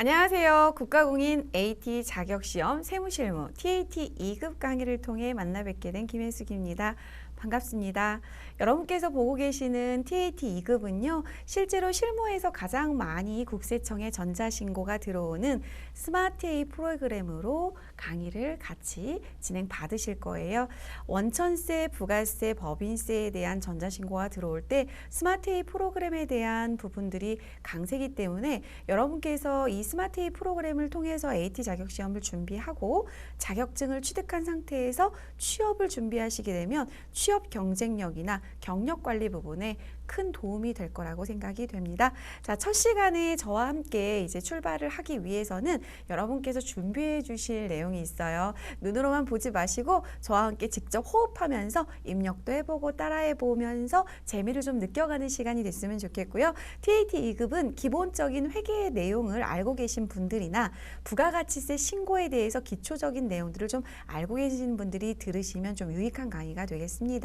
안녕하세요. 국가공인 AT 자격시험 세무실무 TAT 2급 강의를 통해 만나 뵙게 된 김혜숙입니다. 반갑습니다. 여러분께서 보고 계시는 TAT 2급은요. 실제로 실무에서 가장 많이 국세청에 전자신고가 들어오는 스마트A 프로그램으로 강의를 같이 진행 받으실 거예요. 원천세, 부가세, 법인세에 대한 전자신고가 들어올 때 스마트A 프로그램에 대한 부분들이 강세이기 때문에 여러분께서 이 스마트A 프로그램을 통해서 AT 자격시험을 준비하고 자격증을 취득한 상태에서 취업을 준비하시게 되면 취업 경쟁력이나 경력 관리 부분에 큰 도움이 될 거라고 생각이 됩니다. 자, 첫 시간에 저와 함께 이제 출발을 하기 위해서는 여러분께서 준비해 주실 내용이 있어요. 눈으로만 보지 마시고 저와 함께 직접 호흡하면서 입력도 해보고 따라해 보면서 재미를 좀 느껴가는 시간이 됐으면 좋겠고요. TAT 2급은 기본적인 회계의 내용을 알고 계신 분들이나 부가가치세 신고에 대해서 기초적인 내용들을 좀 알고 계신 분들이 들으시면 좀 유익한 강의가 되겠습니다.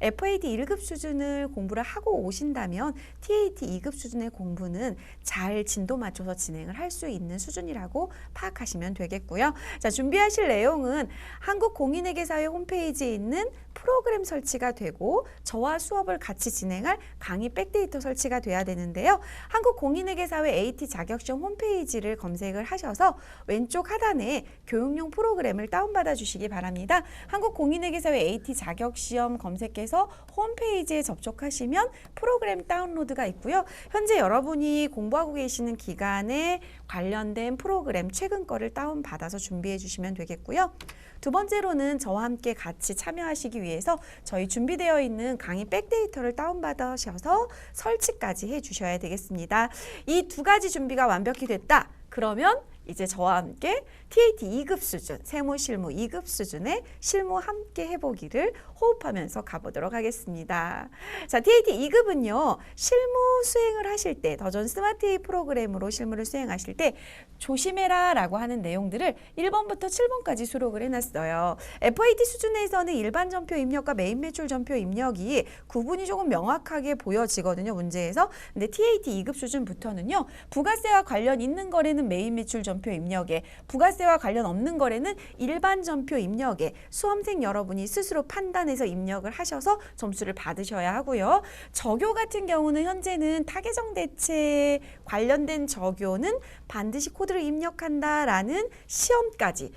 FAT 1급 수준을 공부를 하고 오신다면 TAT 2급 수준의 공부는 잘 진도 맞춰서 진행을 할 수 있는 수준이라고 파악하시면 되겠고요. 자, 준비하실 내용은 한국공인회계사회 홈페이지에 있는 프로그램 설치가 되고 저와 수업을 같이 진행할 강의 백데이터 설치가 돼야 되는데요. 한국공인회계사회 AT 자격시험 홈페이지를 검색을 하셔서 왼쪽 하단에 교육용 프로그램을 다운받아 주시기 바랍니다. 한국공인회계사회 AT 자격시험 검색해서 홈페이지에 접속하시면 프로그램 다운로드가 있고요. 현재 여러분이 공부하고 계시는 기간에 관련된 프로그램 최근 거를 다운받아서 준비해 주시면 되겠고요. 두 번째로는 저와 함께 같이 참여하시기 위해서 저희 준비되어 있는 강의 백데이터를 다운받으셔서 설치까지 해주셔야 되겠습니다. 이 두 가지 준비가 완벽히 됐다. 그러면 이제 저와 함께 TAT 2급 수준, 세무실무 2급 수준의 실무 함께 해보기를 호흡하면서 가보도록 하겠습니다. 자, TAT 2급은요. 실무 수행을 하실 때, 더전 스마트A 프로그램으로 실무를 수행하실 때 조심해라 라고 하는 내용들을 1번부터 7번까지 수록을 해놨어요. FAT 수준에서는 일반 전표 입력과 메인 매출 전표 입력이 구분이 조금 명확하게 보여지거든요. 문제에서. 근데 TAT 2급 수준부터는요. 부가세와 관련 있는 거래는 메인 매출 전표 입력에, 부가세와 관련 없는 거래는 일반 전표 입력에 수험생 여러분이 스스로 판단해서 입력을 하셔서 점수를 받으셔야 하고요. 적요 같은 경우는 현재는 타개정 대체 관련된 적요는 반드시 코드를 입력한다라는 시험까지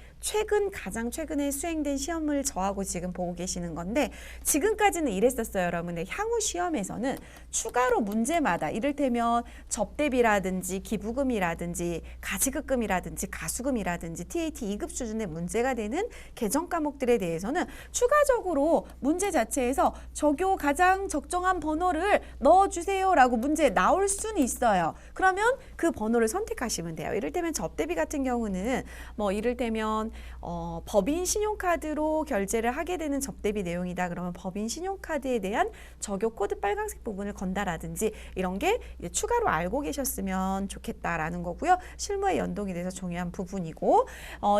가장 최근에 수행된 시험을 저하고 지금 보고 계시는 건데 지금까지는 이랬었어요, 여러분. 향후 시험에서는 추가로 문제마다 이를테면 접대비라든지 기부금이라든지 가지급금이라든지 가수금이라든지 TAT 2급 수준의 문제가 되는 개정 과목들에 대해서는 추가적으로 문제 자체에서 적요 가장 적정한 번호를 넣어주세요라고 문제 나올 수는 있어요. 그러면 그 번호를 선택하시면 돼요. 이를테면 접대비 같은 경우는 이를테면 법인 신용카드로 결제를 하게 되는 접대비 내용이다. 그러면 법인 신용카드에 대한 적요 코드 빨간색 부분을 건다라든지 이런 게 이제 추가로 알고 계셨으면 좋겠다라는 거고요. 실무에 연동이 돼서 중요한 부분이고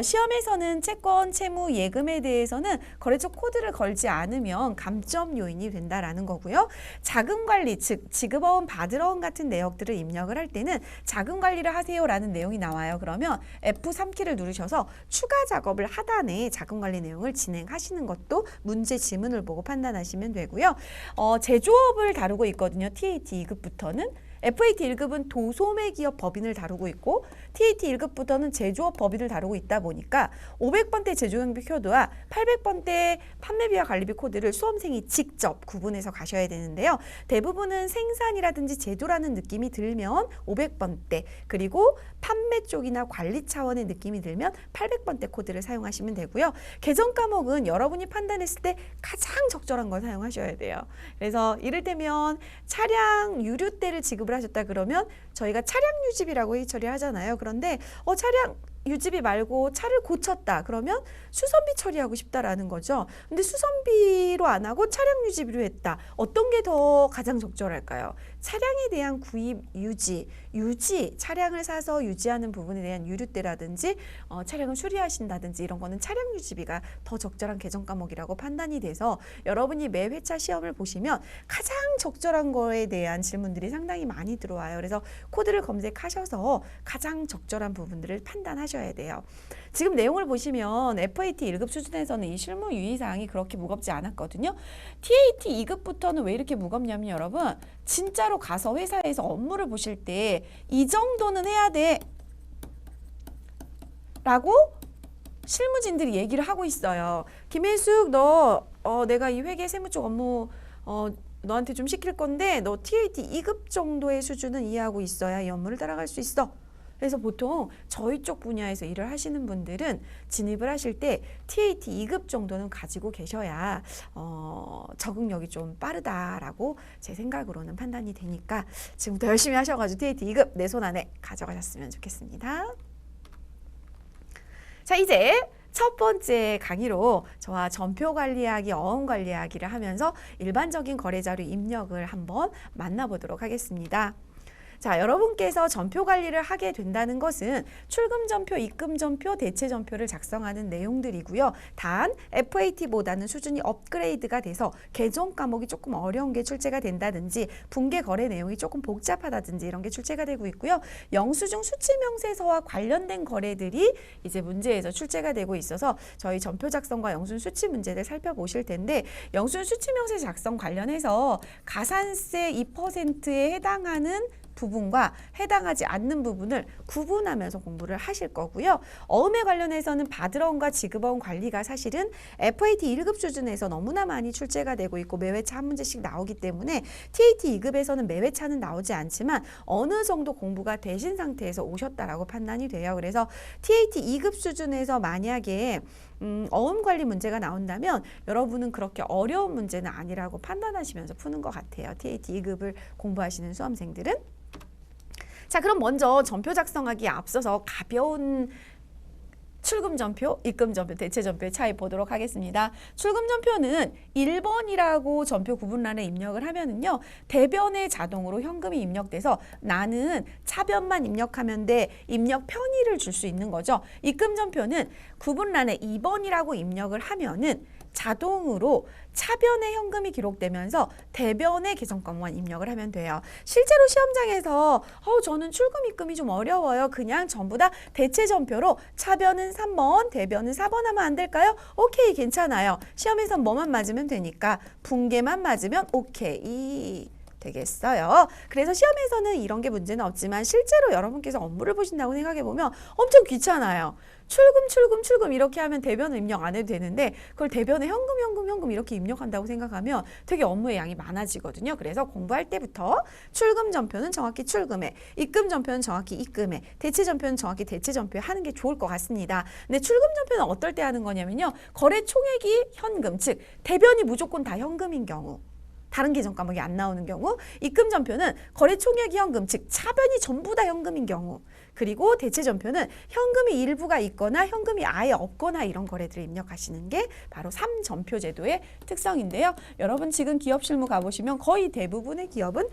시험에서는 채권, 채무, 예금에 대해서는 거래처 코드를 걸지 않으면 감점 요인이 된다라는 거고요. 자금 관리, 즉 지급어원, 받으러원 같은 내역들을 입력을 할 때는 자금 관리를 하세요라는 내용이 나와요. 그러면 F3키를 누르셔서 추가 작업을 하단에 자금관리 내용을 진행하시는 것도 문제 지문을 보고 판단하시면 되고요. 제조업을 다루고 있거든요. TAT 2급부터는. FAT 1급은 도소매기업 법인을 다루고 있고 TAT 1급부터는 제조업 법인을 다루고 있다 보니까 500번대 제조경비 코드와 800번대 판매비와 관리비 코드를 수험생이 직접 구분해서 가셔야 되는데요. 대부분은 생산이라든지 제조라는 느낌이 들면 500번대 그리고 판매 쪽이나 관리 차원의 느낌이 들면 800번대 코드를 사용하시면 되고요. 개정 과목은 여러분이 판단했을 때 가장 적절한 걸 사용하셔야 돼요. 그래서 이를테면 차량 유류대를 지급을 하셨다 그러면 저희가 차량 유지비라고 처리하잖아요. 그런데 차량 유지비 말고 차를 고쳤다. 그러면 수선비 처리하고 싶다라는 거죠. 근데 수선비로 안 하고 차량 유지비로 했다. 어떤 게 더 가장 적절할까요? 차량에 대한 구입 유지, 차량을 사서 유지하는 부분에 대한 유류대라든지 차량을 수리하신다든지 이런 거는 차량 유지비가 더 적절한 개정 과목이라고 판단이 돼서 여러분이 매 회차 시험을 보시면 가장 적절한 거에 대한 질문들이 상당히 많이 들어와요. 그래서 코드를 검색하셔서 가장 적절한 부분들을 판단하셔야 돼요. 지금 내용을 보시면 FAT 1급 수준에서는 이 실무 유의사항이 그렇게 무겁지 않았거든요. TAT 2급부터는 왜 이렇게 무겁냐면 여러분 진짜로 가서 회사에서 업무를 보실 때 이 정도는 해야 돼 라고 실무진들이 얘기를 하고 있어요. 김혜숙 너 내가 이 회계 세무 쪽 업무 너한테 좀 시킬 건데 너 TAT 2급 정도의 수준은 이해하고 있어야 이 업무를 따라갈 수 있어. 그래서 보통 저희 쪽 분야에서 일을 하시는 분들은 진입을 하실 때 TAT 2급 정도는 가지고 계셔야 적응력이 좀 빠르다라고 제 생각으로는 판단이 되니까 지금부터 열심히 하셔가지고 TAT 2급 내 손 안에 가져가셨으면 좋겠습니다. 자, 이제 첫 번째 강의로 저와 전표 관리하기, 어음 관리하기를 하면서 일반적인 거래자료 입력을 한번 만나보도록 하겠습니다. 자, 여러분께서 전표 관리를 하게 된다는 것은 출금 전표, 입금 전표, 대체 전표를 작성하는 내용들이고요. 단 FAT보다는 수준이 업그레이드가 돼서 개정 과목이 조금 어려운 게 출제가 된다든지 분계 거래 내용이 조금 복잡하다든지 이런 게 출제가 되고 있고요. 영수증 수치 명세서와 관련된 거래들이 이제 문제에서 출제가 되고 있어서 저희 전표 작성과 영수증 수치 문제를 살펴보실 텐데 영수증 수치 명세 작성 관련해서 가산세 2%에 해당하는 부분과 해당하지 않는 부분을 구분하면서 공부를 하실 거고요. 어음에 관련해서는 받을어음과 지급어음 관리가 사실은 FAT 1급 수준에서 너무나 많이 출제가 되고 있고 매회차 한 문제씩 나오기 때문에 TAT 2급에서는 매회차는 나오지 않지만 어느 정도 공부가 되신 상태에서 오셨다라고 판단이 돼요. 그래서 TAT 2급 수준에서 만약에 어음 관리 문제가 나온다면 여러분은 그렇게 어려운 문제는 아니라고 판단하시면서 푸는 것 같아요. TAT 2급을 공부하시는 수험생들은. 자, 그럼 먼저 전표 작성하기에 앞서서 가벼운 출금 전표, 입금 전표, 대체 전표의 차이 보도록 하겠습니다. 출금 전표는 1번이라고 전표 구분란에 입력을 하면은요. 대변에 자동으로 현금이 입력돼서 나는 차변만 입력하면 돼. 입력 편의를 줄 수 있는 거죠. 입금 전표는 구분란에 2번이라고 입력을 하면은 자동으로 차변에 현금이 기록되면서 대변에 계정 과목만 입력을 하면 돼요. 실제로 시험장에서 저는 출금 입금이 좀 어려워요. 그냥 전부 다 대체 전표로 차변은 3번, 대변은 4번 하면 안 될까요? 오케이, 괜찮아요. 시험에선 뭐만 맞으면 되니까 분계만 맞으면 오케이 되겠어요. 그래서 시험에서는 이런 게 문제는 없지만 실제로 여러분께서 업무를 보신다고 생각해보면 엄청 귀찮아요. 출금 이렇게 하면 대변을 입력 안 해도 되는데 그걸 대변에 현금 이렇게 입력한다고 생각하면 되게 업무의 양이 많아지거든요. 그래서 공부할 때부터 출금 전표는 정확히 출금에, 입금 전표는 정확히 입금에, 대체 전표는 정확히 대체 전표에 하는 게 좋을 것 같습니다. 근데 출금 전표는 어떨 때 하는 거냐면요. 거래 총액이 현금, 즉 대변이 무조건 다 현금인 경우, 다른 계정 과목이 안 나오는 경우, 입금 전표는 거래 총액이 현금, 즉 차변이 전부 다 현금인 경우, 그리고 대체 전표는 현금이 일부가 있거나 현금이 아예 없거나 이런 거래들을 입력하시는 게 바로 3전표 제도의 특성인데요. 여러분 지금 기업 실무 가보시면 거의 대부분의 기업은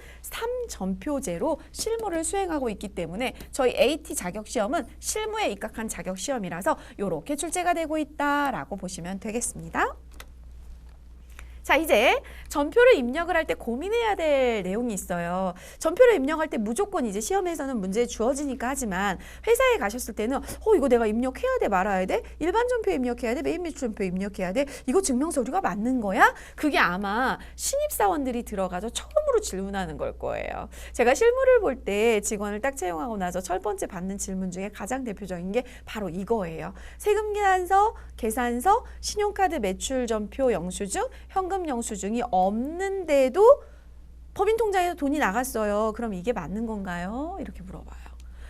3전표제로 실무를 수행하고 있기 때문에 저희 AT 자격시험은 실무에 입각한 자격시험이라서 이렇게 출제가 되고 있다라고 보시면 되겠습니다. 자, 이제 전표를 입력을 할 때 고민해야 될 내용이 있어요. 전표를 입력할 때 무조건 이제 시험에서는 문제 주어지니까 하지만 회사에 가셨을 때는 이거 내가 입력해야 돼 말아야 돼? 일반 전표 입력해야 돼? 메인 매출 전표 입력해야 돼? 이거 증명서류가 맞는 거야? 그게 아마 신입사원들이 들어가서 처음으로 질문하는 걸 거예요. 제가 실무를 볼 때 직원을 딱 채용하고 나서 첫 번째 받는 질문 중에 가장 대표적인 게 바로 이거예요. 세금계산서, 계산서, 신용카드 매출 전표 영수증, 현금 영수증이 없는데도 법인 통장에서 돈이 나갔어요. 그럼 이게 맞는 건가요? 이렇게 물어봐요.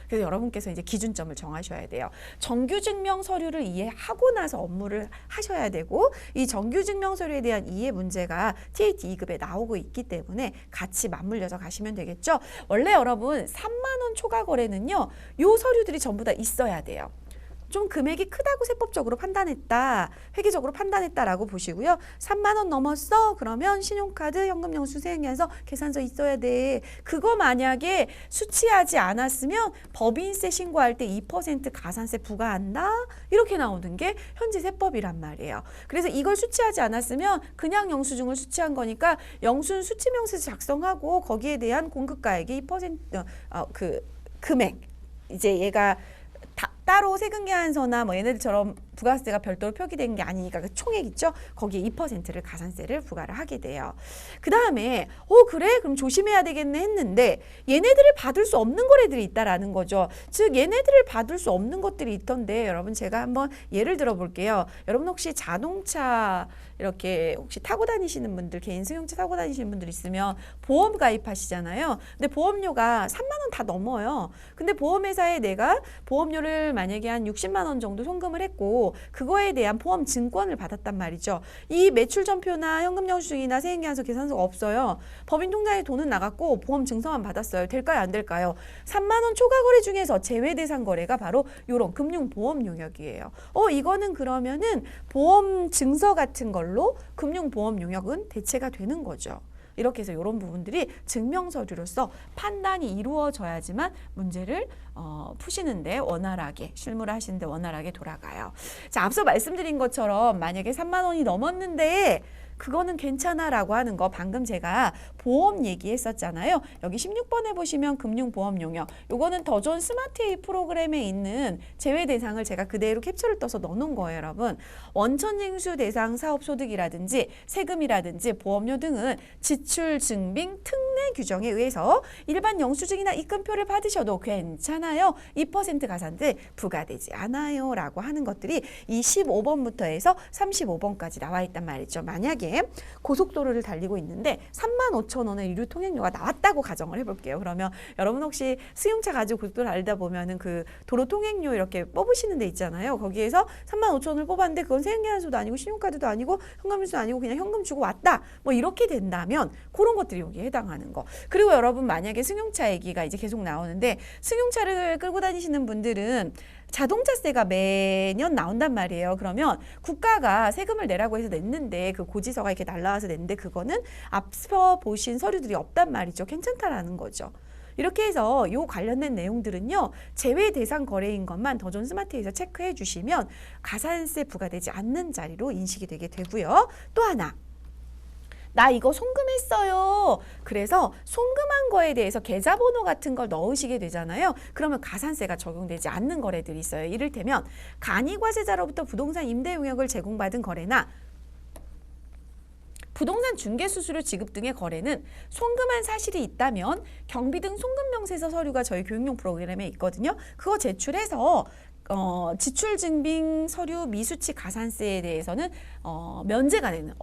그래서 여러분께서 이제 기준점을 정하셔야 돼요. 정규증명 서류를 이해하고 나서 업무를 하셔야 되고 이 정규증명 서류에 대한 이해 문제가 TAT 2급에 나오고 있기 때문에 같이 맞물려서 가시면 되겠죠. 원래 여러분 3만 원 초과 거래는요. 요 서류들이 전부 다 있어야 돼요. 좀 금액이 크다고 세법적으로 판단했다, 회계적으로 판단했다라고 보시고요. 3만 원 넘었어? 그러면 신용카드, 현금 영수증 수행해서 계산서 있어야 돼. 그거 만약에 수취하지 않았으면 법인세 신고할 때 2% 가산세 부과한다? 이렇게 나오는 게 현재 세법이란 말이에요. 그래서 이걸 수취하지 않았으면 그냥 영수증을 수취한 거니까 영수증 수취명세서 작성하고 거기에 대한 공급가액의 2% 금액, 이제 얘가 따로 세금계산서나 뭐 얘네들처럼 부가세가 별도로 표기된 게 아니니까 그 총액 있죠? 거기에 2%를 가산세를 부과를 하게 돼요. 그 다음에 그래? 그럼 조심해야 되겠네 했는데 얘네들을 받을 수 없는 거래들이 있다라는 거죠. 즉 얘네들을 받을 수 없는 것들이 있던데 여러분 제가 한번 예를 들어 볼게요. 여러분 혹시 자동차 이렇게 혹시 타고 다니시는 분들, 개인 승용차 타고 다니시는 분들 있으면 보험 가입하시잖아요. 근데 보험료가 3만 원 다 넘어요. 근데 보험회사에 내가 보험료를 만약에 한 60만 원 정도 송금을 했고 그거에 대한 보험 증권을 받았단 말이죠. 이 매출 전표나 현금 영수증이나 세액계산서 계산서가 없어요. 법인 통장에 돈은 나갔고 보험 증서만 받았어요. 될까요? 안 될까요? 3만 원 초과 거래 중에서 제외 대상 거래가 바로 이런 금융보험 용역이에요. 이거는 그러면은 보험 증서 같은 걸로 금융보험 용역은 대체가 되는 거죠. 이렇게 해서 이런 부분들이 증명서류로서 판단이 이루어져야지만 문제를 푸시는데 원활하게, 실무를 하시는데 원활하게 돌아가요. 자, 앞서 말씀드린 것처럼 만약에 3만 원이 넘었는데 그거는 괜찮아 라고 하는 거 방금 제가 보험 얘기했었잖아요. 여기 16번에 보시면 금융보험 용역, 요거는 더존 스마트A 프로그램에 있는 제외 대상을 제가 그대로 캡처를 떠서 넣어놓은 거예요, 여러분. 원천징수 대상 사업소득이라든지 세금이라든지 보험료 등은 지출 증빙 특례 규정에 의해서 일반 영수증이나 입금표를 받으셔도 괜찮아요. 2% 가산세 부과되지 않아요 라고 하는 것들이 이 15번부터 해서 35번까지 나와 있단 말이죠. 만약에 고속도로를 달리고 있는데 35,000원의 유류 통행료가 나왔다고 가정을 해볼게요. 그러면 여러분 혹시 승용차 가지고 고속도로 달리다 보면은 그 도로 통행료 이렇게 뽑으시는 데 있잖아요. 거기에서 35,000원을 뽑았는데 그건 세금계산서도 아니고 신용카드도 아니고 현금일수도 아니고 그냥 현금 주고 왔다. 뭐 이렇게 된다면 그런 것들이 여기에 해당하는 거. 그리고 여러분 만약에 승용차 얘기가 이제 계속 나오는데 승용차를 끌고 다니시는 분들은 자동차세가 매년 나온단 말이에요. 그러면 국가가 세금을 내라고 해서 냈는데 그 고지서가 이렇게 날라와서 냈는데 그거는 앞서 보신 서류들이 없단 말이죠. 괜찮다라는 거죠. 이렇게 해서 요 관련된 내용들은요. 제외 대상 거래인 것만 더존 스마트에서 체크해 주시면 가산세 부과되지 않는 자리로 인식이 되게 되고요. 또 하나. 나 이거 송금했어요. 그래서 송금한 거에 대해서 계좌번호 같은 걸 넣으시게 되잖아요. 그러면 가산세가 적용되지 않는 거래들이 있어요. 이를테면 간이과세자로부터 부동산 임대 용역을 제공받은 거래나 부동산 중개수수료 지급 등의 거래는 송금한 사실이 있다면 경비등 송금명세서 서류가 저희 교육용 프로그램에 있거든요. 그거 제출해서 지출 증빙 서류 미수치 가산세에 대해서는 면제가 되는,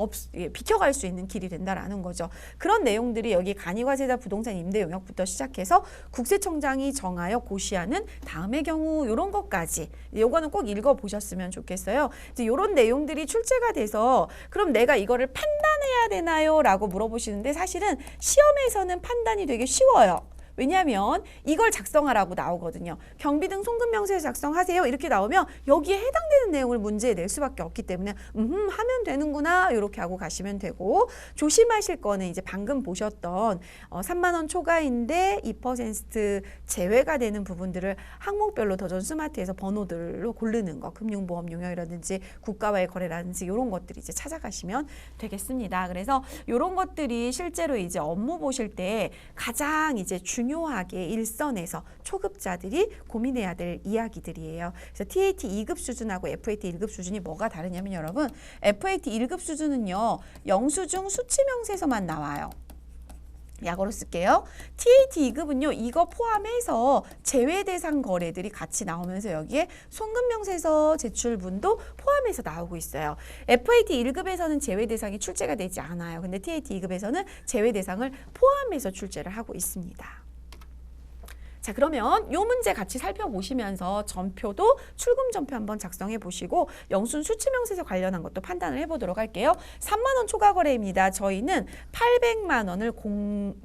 비켜갈 수 있는 길이 된다라는 거죠. 그런 내용들이 여기 간이과세자 부동산 임대 용역부터 시작해서 국세청장이 정하여 고시하는 다음의 경우 이런 것까지 요거는 꼭 읽어보셨으면 좋겠어요. 이제 이런 내용들이 출제가 돼서 그럼 내가 이거를 판단해야 되나요? 라고 물어보시는데 사실은 시험에서는 판단이 되게 쉬워요. 왜냐하면 이걸 작성하라고 나오거든요. 경비등 송금명세서 작성하세요. 이렇게 나오면 여기에 해당되는 내용을 문제에 낼 수밖에 없기 때문에 하면 되는구나 이렇게 하고 가시면 되고 조심하실 거는 이제 방금 보셨던 3만 원 초과인데 2% 제외가 되는 부분들을 항목별로 더존 스마트에서 번호들로 고르는 거, 금융보험 용역이라든지 국가와의 거래라든지 이런 것들이 이제 찾아가시면 되겠습니다. 그래서 이런 것들이 실제로 이제 업무 보실 때 가장 이제 중요하게 일선에서 초급자들이 고민해야 될 이야기들이에요. 그래서 TAT 2급 수준하고 FAT 1급 수준이 뭐가 다르냐면 여러분 FAT 1급 수준은요. 영수증 수치명세서만 나와요. 약어로 쓸게요. TAT 2급은요. 이거 포함해서 제외 대상 거래들이 같이 나오면서 여기에 송금명세서 제출분도 포함해서 나오고 있어요. FAT 1급에서는 제외 대상이 출제가 되지 않아요. 근데 TAT 2급에서는 제외 대상을 포함해서 출제를 하고 있습니다. 자, 그러면 요 문제 같이 살펴보시면서 전표도 출금 전표 한번 작성해 보시고 영순 수치명세서 관련한 것도 판단을 해보도록 할게요. 3만 원 초과 거래입니다. 저희는 800만 원을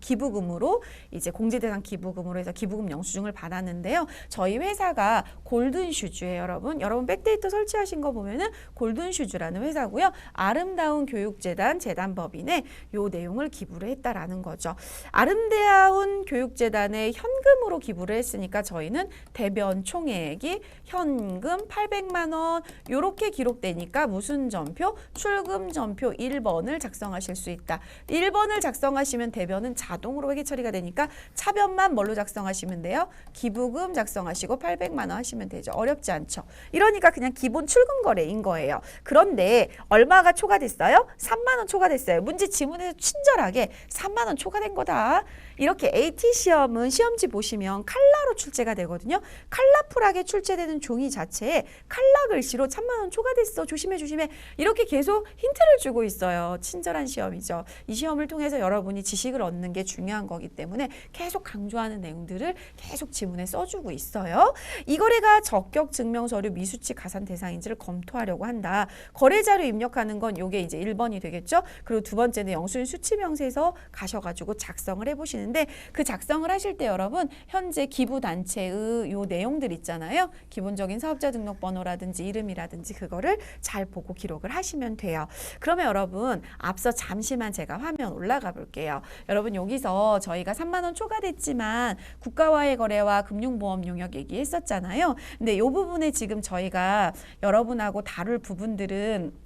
기부금으로 이제 공제대상 기부금으로 해서 기부금 영수증을 받았는데요. 저희 회사가 골든슈즈예요, 여러분. 여러분 백데이터 설치하신 거 보면은 골든슈즈라는 회사고요. 아름다운 교육재단 재단법인에 요 내용을 기부를 했다라는 거죠. 아름다운 교육재단에 현금으로 기부를 했으니까 저희는 대변 총액이 현금 800만 원 요렇게 기록되니까 무슨 전표? 출금 전표 1번을 작성하실 수 있다. 1번을 작성하시면 대변은 자동으로 회계 처리가 되니까 차변만 뭘로 작성하시면 돼요? 기부금 작성하시고 800만 원 하시면 되죠. 어렵지 않죠. 이러니까 그냥 기본 출금 거래인 거예요. 그런데 얼마가 초과됐어요? 3만 원 초과됐어요. 문제 지문에서 친절하게 3만 원 초과된 거다. 이렇게 AT 시험은 시험지 보시면 칼라로 출제가 되거든요. 칼라풀하게 출제되는 종이 자체에 칼라 글씨로 3만 원 초과됐어. 조심해 조심해. 이렇게 계속 힌트를 주고 있어요. 친절한 시험이죠. 이 시험을 통해서 여러분이 지식을 얻는 게 중요한 거기 때문에 계속 강조하는 내용들을 계속 지문에 써주고 있어요. 이 거래가 적격 증명서류 미수치 가산 대상인지를 검토하려고 한다. 거래자료 입력하는 건 요게 이제 1번이 되겠죠. 그리고 두 번째는 영수증 수치명세서 가셔가지고 작성을 해보시는데 그 작성을 하실 때 여러분 현재 기부단체의 요 내용들 있잖아요. 기본적인 사업자 등록번호라든지 이름이라든지 그거를 잘 보고 기록을 하시면 돼요. 그러면 여러분 앞서 잠시만 제가 화면 올라가 볼게요. 여러분 여기서 저희가 3만 원 초과됐지만 국가와의 거래와 금융보험 용역 얘기했었잖아요. 근데 이 부분에 지금 저희가 여러분하고 다룰 부분들은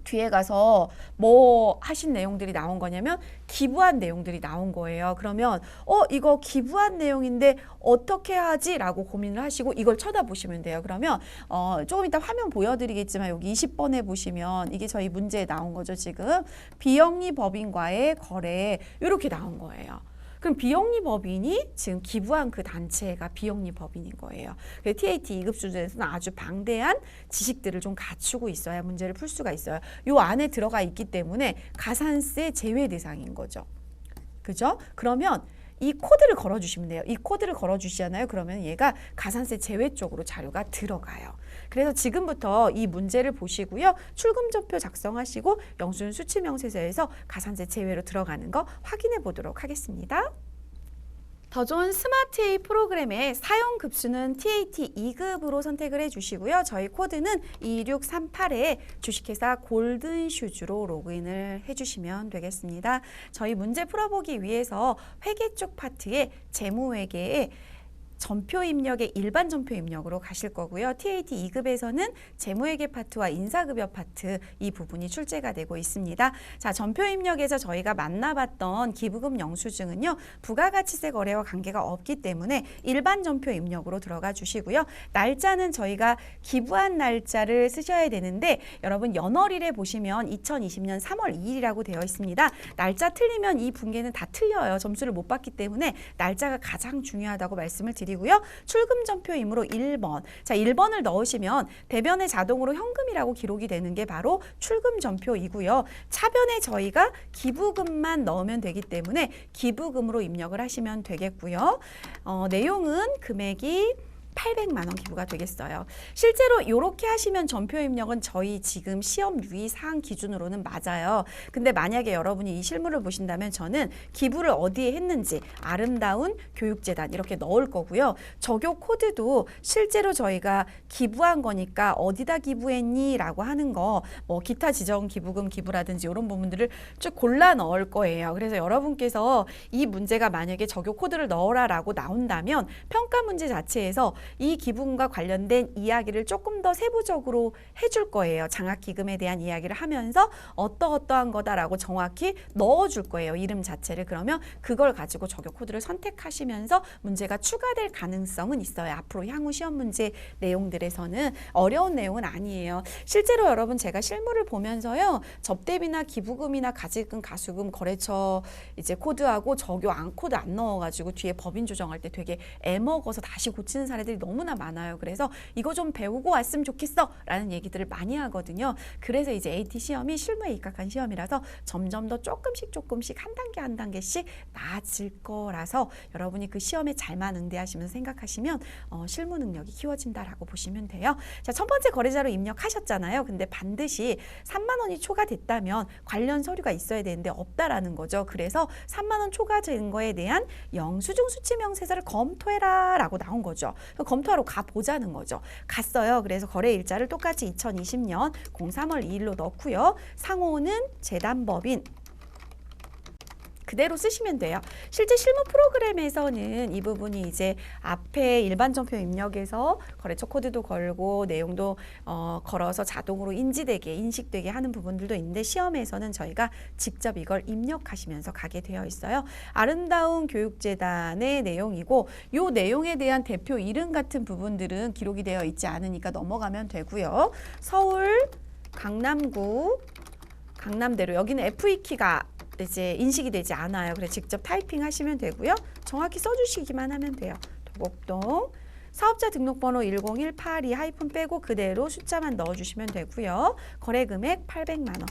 뒤에 가서 뭐 하신 내용들이 나온 거냐면 기부한 내용들이 나온 거예요. 그러면 이거 기부한 내용인데 어떻게 하지? 라고 고민을 하시고 이걸 쳐다보시면 돼요. 그러면 조금 이따 화면 보여드리겠지만 여기 20번에 보시면 이게 저희 문제에 나온 거죠. 지금 비영리 법인과의 거래 이렇게 나온 거예요. 그럼 비영리 법인이 지금 기부한 그 단체가 비영리 법인인 거예요. TAT 2급 수준에서는 아주 방대한 지식들을 좀 갖추고 있어야 문제를 풀 수가 있어요. 요 안에 들어가 있기 때문에 가산세 제외 대상인 거죠. 그죠? 그러면 이 코드를 걸어주시면 돼요. 이 코드를 걸어주시잖아요. 그러면 얘가 가산세 제외 쪽으로 자료가 들어가요. 그래서 지금부터 이 문제를 보시고요. 출금전표 작성하시고 영수증 수치명세서에서 가산세 제외로 들어가는 거 확인해 보도록 하겠습니다. 더 좋은 스마트 A 프로그램의 사용 급수는 TAT 2급으로 선택을 해주시고요. 저희 코드는 2638에 주식회사 골든슈즈로 로그인을 해주시면 되겠습니다. 저희 문제 풀어보기 위해서 회계 쪽 파트에 재무회계에 전표 입력의 일반 전표 입력으로 가실 거고요. TAT 2급에서는 재무회계 파트와 인사급여 파트 이 부분이 출제가 되고 있습니다. 자, 전표 입력에서 저희가 만나봤던 기부금 영수증은요. 부가가치세 거래와 관계가 없기 때문에 일반 전표 입력으로 들어가 주시고요. 날짜는 저희가 기부한 날짜를 쓰셔야 되는데 여러분 연월일에 보시면 2020년 3월 2일이라고 되어 있습니다. 날짜 틀리면 이 분계는 다 틀려요. 점수를 못 받기 때문에 날짜가 가장 중요하다고 말씀을 드리고요. 출금 전표이므로 1번. 자, 1번을 넣으시면 대변에 자동으로 현금이라고 기록이 되는 게 바로 출금 전표이고요. 차변에 저희가 기부금만 넣으면 되기 때문에 기부금으로 입력을 하시면 되겠고요. 내용은 금액이 800만 원 기부가 되겠어요. 실제로 이렇게 하시면 전표 입력은 저희 지금 시험 유의사항 기준으로는 맞아요. 근데 만약에 여러분이 이 실물을 보신다면 저는 기부를 어디에 했는지 아름다운 교육재단 이렇게 넣을 거고요. 적용 코드도 실제로 저희가 기부한 거니까 어디다 기부했니? 라고 하는 거 뭐 기타 지정 기부금 기부라든지 이런 부분들을 쭉 골라 넣을 거예요. 그래서 여러분께서 이 문제가 만약에 적용 코드를 넣어라 라고 나온다면 평가 문제 자체에서 이 기부금과 관련된 이야기를 조금 더 세부적으로 해줄 거예요. 장학기금에 대한 이야기를 하면서 어떠어떠한 거다라고 정확히 넣어줄 거예요. 이름 자체를. 그러면 그걸 가지고 적용 코드를 선택하시면서 문제가 추가될 가능성은 있어요. 앞으로 향후 시험 문제 내용들에서는 어려운 내용은 아니에요. 실제로 여러분 제가 실물을 보면서요. 접대비나 기부금이나 가지금, 가수금, 거래처 이제 코드하고 적용 안 코드 안 넣어가지고 뒤에 법인 조정할 때 되게 애먹어서 다시 고치는 사례들이 문제들이 너무나 많아요. 그래서 이거 좀 배우고 왔으면 좋겠어 라는 얘기들을 많이 하거든요. 그래서 이제 AT 시험이 실무에 입각한 시험이라서 점점 더 조금씩 한 단계씩 나아질 거라서 여러분이 그 시험에 잘만 응대하시면서 생각하시면 실무 능력이 키워진다라고 보시면 돼요. 자, 첫 번째 거래자로 입력하셨잖아요. 근데 반드시 3만 원이 초과됐다면 관련 서류가 있어야 되는데 없다라는 거죠. 그래서 3만 원 초과된 거에 대한 영수증 수치 명세서를 검토해라 라고 나온 거죠. 검토하러 가보자는 거죠. 갔어요. 그래서 거래 일자를 똑같이 2020년 03월 2일로 넣고요. 상호는 재단법인 그대로 쓰시면 돼요. 실제 실무 프로그램에서는 이 부분이 이제 앞에 일반 정표 입력해서 거래처 코드도 걸고 내용도 걸어서 자동으로 인식되게 하는 부분들도 있는데 시험에서는 저희가 직접 이걸 입력하시면서 가게 되어 있어요. 아름다운 교육재단의 내용이고 이 내용에 대한 대표 이름 같은 부분들은 기록이 되어 있지 않으니까 넘어가면 되고요. 서울, 강남구, 강남대로 여기는 FE키가 이제 인식이 되지 않아요. 그래서 직접 타이핑 하시면 되고요. 정확히 써주시기만 하면 돼요. 도곡동 사업자 등록번호 10182 하이픈 빼고 그대로 숫자만 넣어주시면 되고요. 거래금액 800만 원.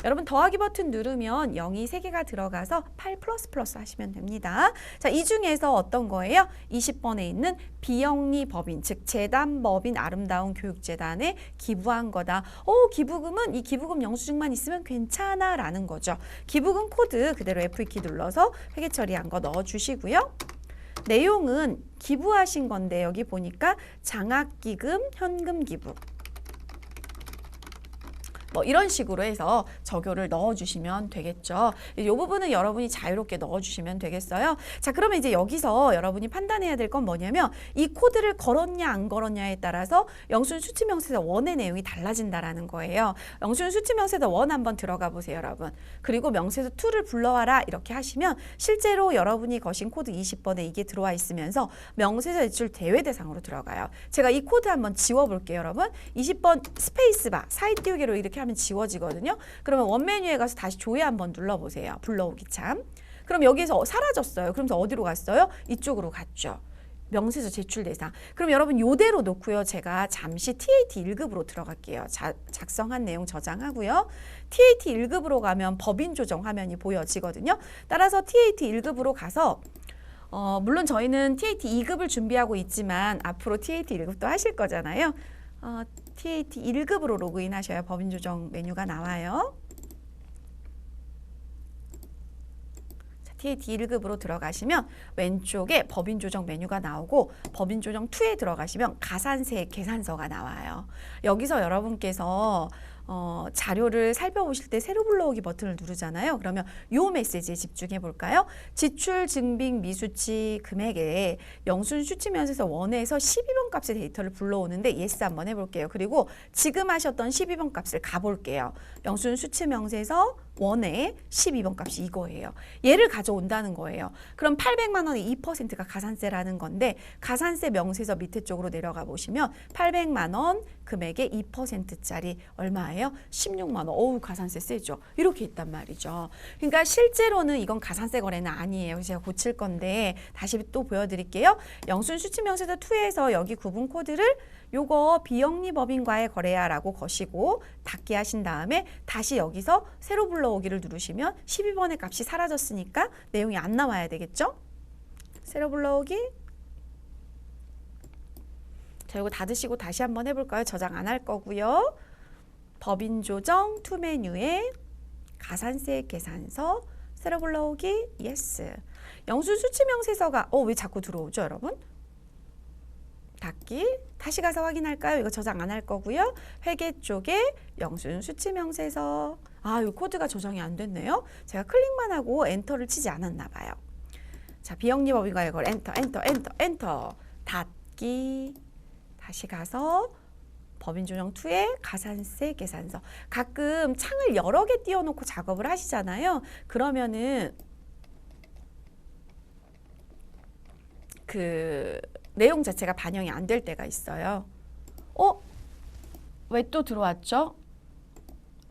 여러분 더하기 버튼 누르면 0이 3개가 들어가서 8 플러스 하시면 됩니다. 자, 이 중에서 어떤 거예요? 20번에 있는 비영리 법인, 즉 재단법인 아름다운 교육재단에 기부한 거다. 기부금은 이 기부금 영수증만 있으면 괜찮아 라는 거죠. 기부금 코드 그대로 F2키 눌러서 회계 처리한 거 넣어주시고요. 내용은 기부하신 건데 여기 보니까 장학기금, 현금 기부 뭐 이런 식으로 해서 적요를 넣어주시면 되겠죠. 이 부분은 여러분이 자유롭게 넣어주시면 되겠어요. 자, 그러면 이제 여기서 여러분이 판단해야 될 건 뭐냐면 이 코드를 걸었냐 안 걸었냐에 따라서 영수증 수치명세서 1의 내용이 달라진다라는 거예요. 영수증 수치명세서 1 한번 들어가 보세요, 여러분. 그리고 명세서 2를 불러와라 이렇게 하시면 실제로 여러분이 거신 코드 20번에 이게 들어와 있으면서 명세서 제출 대외 대상으로 들어가요. 제가 이 코드 한번 지워볼게요, 여러분. 20번 스페이스바 사이 띄우기로 이렇게 하면 지워지거든요. 그러면 원 메뉴에 가서 다시 조회 한번 눌러보세요. 불러오기 참. 그럼 여기서 사라졌어요. 그러면서 어디로 갔어요? 이쪽으로 갔죠. 명세서 제출 대상. 그럼 여러분 요대로 놓고요. 제가 잠시 TAT 1급으로 들어갈게요. 작성한 내용 저장하고요. TAT 1급으로 가면 법인 조정 화면이 보여지거든요. 따라서 TAT 1급으로 가서 물론 저희는 TAT 2급을 준비하고 있지만 앞으로 TAT 1급도 하실 거잖아요. TAT 1급으로 로그인 하셔야 법인 조정 메뉴가 나와요. 자, TAT 1급으로 들어가시면 왼쪽에 법인 조정 메뉴가 나오고 법인 조정 2에 들어가시면 가산세 계산서가 나와요. 여기서 여러분께서 자료를 살펴보실 때 세로 불러오기 버튼을 누르잖아요. 그러면 요 메시지에 집중해 볼까요? 지출 증빙 미수치 금액에 영수증 수치면에서 1에서 12번 값의 데이터를 불러오는데 예스 한번 해볼게요. 그리고 지금 하셨던 12번 값을 가볼게요. 영수증 수치명세서 1에 12번 값이 이거예요. 얘를 가져온다는 거예요. 그럼 800만 원의 2%가 가산세라는 건데 가산세 명세서 밑에 쪽으로 내려가 보시면 800만 원 금액의 2%짜리 얼마예요? 16만 원. 어우, 가산세 세죠. 이렇게 있단 말이죠. 그러니까 실제로는 이건 가산세 거래는 아니에요. 제가 고칠 건데 다시 또 보여드릴게요. 영수증 수치명세서 2에서 여기 구분 코드를 요거 비영리 법인과의 거래야라고 거시고 닫기 하신 다음에 다시 여기서 세로 불러오기를 누르시면 12번의 값이 사라졌으니까 내용이 안 나와야 되겠죠? 세로 불러오기. 자, 이거 닫으시고 다시 한번 해볼까요? 저장 안 할 거고요. 법인 조정 투 메뉴에 가산세 계산서 세로 불러오기 예스. 영수증 수치명세서가 왜 자꾸 들어오죠, 여러분? 닫기. 다시 가서 확인할까요? 이거 저장 안 할 거고요. 회계 쪽에 영수증 수치명세서. 이 코드가 저장이 안 됐네요. 제가 클릭만 하고 엔터를 치지 않았나 봐요. 자, 비영리 법인과의 거래 엔터. 닫기. 다시 가서 법인 조정 2에 가산세 계산서. 가끔 창을 여러 개 띄워놓고 작업을 하시잖아요. 그러면은 그 내용 자체가 반영이 안 될 때가 있어요. 왜 또 들어왔죠?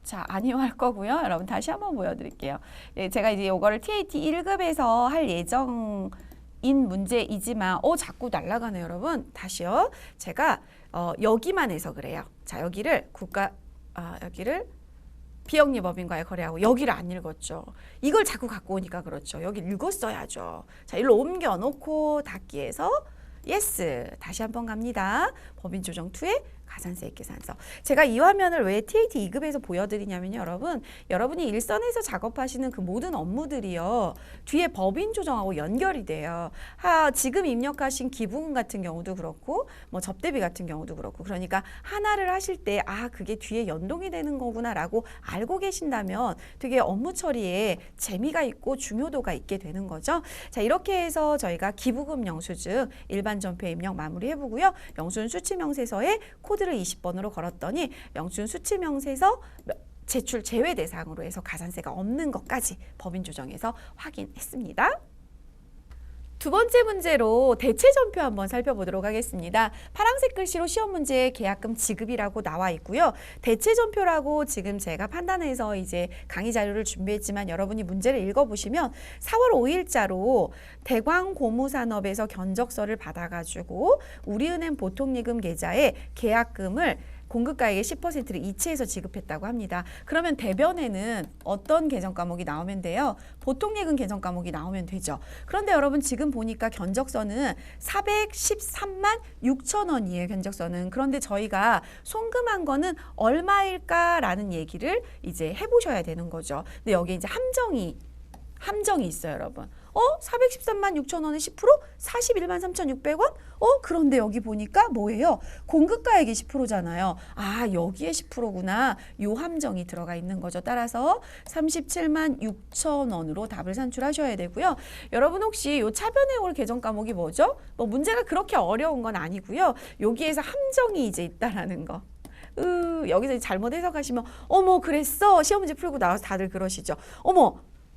자, 아니요 할 거고요. 여러분 다시 한번 보여드릴게요. 제가 이제 이거를 TAT 1급에서 할 인 문제이지만 자꾸 날아가네요, 여러분. 다시요. 제가 여기만 해서 그래요. 자, 여기를 여기를 비영리법인과의 거래하고 여기를 안 읽었죠. 이걸 자꾸 갖고 오니까 그렇죠. 여기 읽었어야죠. 자, 일로 옮겨놓고 닫기에서 예스. 다시 한번 갑니다. 법인조정 2의 가산세액 계산서. 제가 이 화면을 왜 TAT 2급에서 보여드리냐면요, 여러분이 일선에서 작업하시는 그 모든 업무들이요, 뒤에 법인 조정하고 연결이 돼요. 지금 입력하신 기부금 같은 경우도 그렇고, 뭐 접대비 같은 경우도 그렇고, 그러니까 하나를 하실 때 그게 뒤에 연동이 되는 거구나라고 알고 계신다면 되게 업무 처리에 재미가 있고 중요도가 있게 되는 거죠. 자, 이렇게 해서 저희가 기부금 영수증 일반 전표 입력 마무리해보고요. 영수증 수취명세서에 코드를 20번으로 걸었더니 영수증 수취명세서 제출 제외 대상으로 해서 가산세가 없는 것까지 법인 조정에서 확인했습니다. 두 번째 문제로 대체 전표 한번 살펴보도록 하겠습니다. 파란색 글씨로 시험 문제에 계약금 지급이라고 나와 있고요. 대체 전표라고 지금 제가 판단해서 이제 강의 자료를 준비했지만 여러분이 문제를 읽어보시면 4월 5일자로 대광고무산업에서 견적서를 받아가지고 우리은행 보통예금 계좌에 계약금을 공급가액의 10%를 이체해서 지급했다고 합니다. 그러면 대변에는 어떤 계정 과목이 나오면 돼요? 보통예금 계정 과목이 나오면 되죠. 그런데 여러분 지금 보니까 견적서는 413만 6천 원이에요. 견적서는. 그런데 저희가 송금한 거는 얼마일까라는 얘기를 이제 해보셔야 되는 거죠. 근데 여기 이제 함정이 있어요, 여러분. 413만 6천 원에 10%? 41만 3,600원? 그런데 여기 보니까 뭐예요? 공급가액이 10%잖아요. 여기에 10%구나. 요 함정이 들어가 있는 거죠. 따라서 37만 6천 원으로 답을 산출하셔야 되고요. 여러분 혹시 요 차변에 올 계정 과목이 뭐죠? 문제가 그렇게 어려운 건 아니고요. 여기에서 함정이 이제 있다라는 거. 여기서 잘못 해석하시면 그랬어. 시험 문제 풀고 나와서 다들 그러시죠.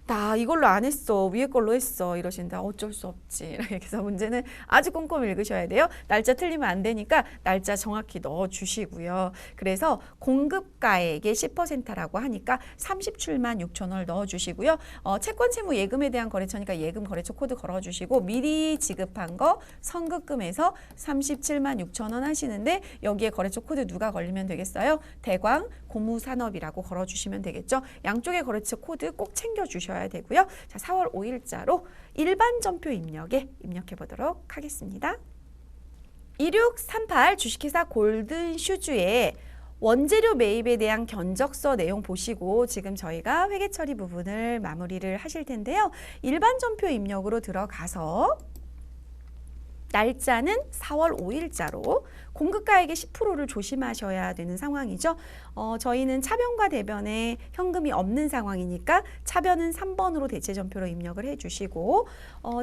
나 이걸로 안 했어. 위에 걸로 했어. 이러시는데 어쩔 수 없지. 이렇게 해서 문제는 아주 꼼꼼히 읽으셔야 돼요. 날짜 틀리면 안 되니까 날짜 정확히 넣어주시고요. 그래서 공급가액의 10%라고 하니까 37만 6천 원을 넣어주시고요. 채권 채무 예금에 대한 거래처니까 예금 거래처 코드 걸어주시고 미리 지급한 거 선급금에서 37만 6천 원 하시는데 여기에 거래처 코드 누가 걸리면 되겠어요? 대광 고무산업이라고 걸어주시면 되겠죠. 양쪽의 거래처 코드 꼭 챙겨주셔야 되고요. 자, 4월 5일자로 일반 전표 입력해 보도록 하겠습니다. 2638 주식회사 골든슈즈의 원재료 매입에 대한 견적서 내용 보시고 지금 저희가 회계 처리 부분을 마무리를 하실 텐데요. 일반 전표 입력으로 들어가서 날짜는 4월 5일자로 공급가액의 10%를 조심하셔야 되는 상황이죠. 저희는 차변과 대변에 현금이 없는 상황이니까 차변은 3번으로 대체 전표로 입력을 해주시고